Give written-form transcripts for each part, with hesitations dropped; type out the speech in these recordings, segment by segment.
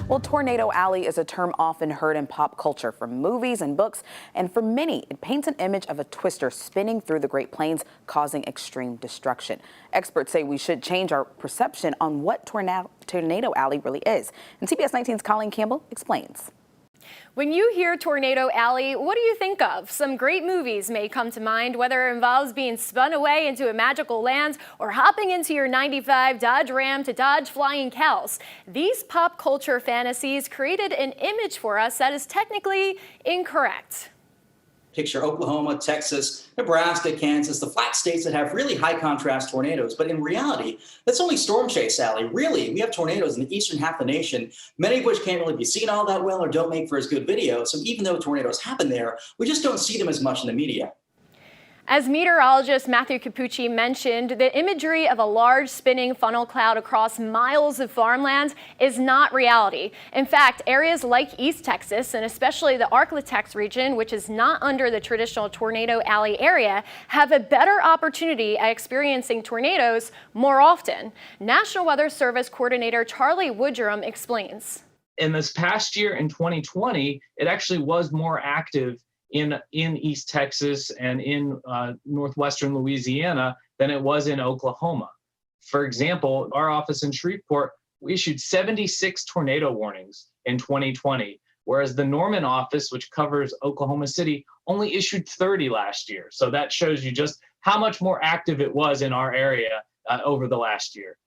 Well, Tornado Alley is a term often heard in pop culture from movies and books, and for many, it paints an image of a twister spinning through the Great Plains, causing extreme destruction. Experts say we should change our perception on what Tornado Alley really is. And CBS 19's Colleen Campbell explains. When you hear Tornado Alley, what do you think of? Some great movies may come to mind, whether it involves being spun away into a magical land or hopping into your 95 Dodge Ram to dodge flying cows. These pop culture fantasies created an image for us that is technically incorrect. Picture Oklahoma, Texas, Nebraska, Kansas, the flat states that have really high contrast tornadoes. But in reality, that's only Storm Chase Alley. Really, we have tornadoes in the eastern half of the nation, many of which can't really be seen all that well or don't make for as good video. So even though tornadoes happen there, we just don't see them as much in the media. As meteorologist Matthew Cappucci mentioned, the imagery of a large spinning funnel cloud across miles of farmland is not reality. In fact, areas like East Texas, and especially the Arklatex region, which is not under the traditional Tornado Alley area, have a better opportunity at experiencing tornadoes more often. National Weather Service Coordinator Charlie Woodrum explains. In this past year, in 2020, it actually was more active in East Texas and in northwestern Louisiana than it was in Oklahoma. For example, our office in Shreveport, we issued 76 tornado warnings in 2020, whereas the Norman office, which covers Oklahoma City, only issued 30 last year. So that shows you just how much more active it was in our area over the last year.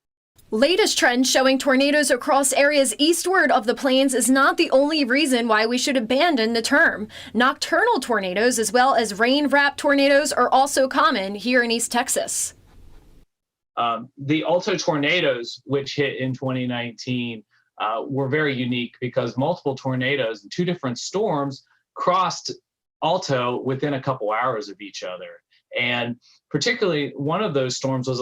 Latest trends showing tornadoes across areas eastward of the plains is not the only reason why we should abandon the term. Nocturnal tornadoes as well as rain-wrapped tornadoes are also common here in East Texas. The Alto tornadoes, which hit in 2019, were very unique because multiple tornadoes and two different storms crossed Alto within a couple hours of each other. And particularly one of those storms was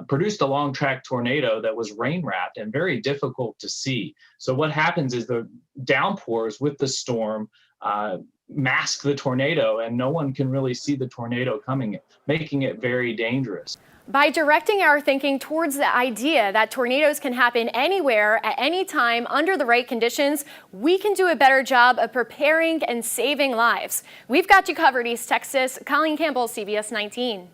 produced a long-track tornado that was rain-wrapped and very difficult to see. So what happens is the downpours with the storm mask the tornado, and no one can really see the tornado coming, making it very dangerous. By directing our thinking towards the idea that tornadoes can happen anywhere at any time under the right conditions, we can do a better job of preparing and saving lives. We've got you covered, East Texas. Colleen Campbell, CBS 19.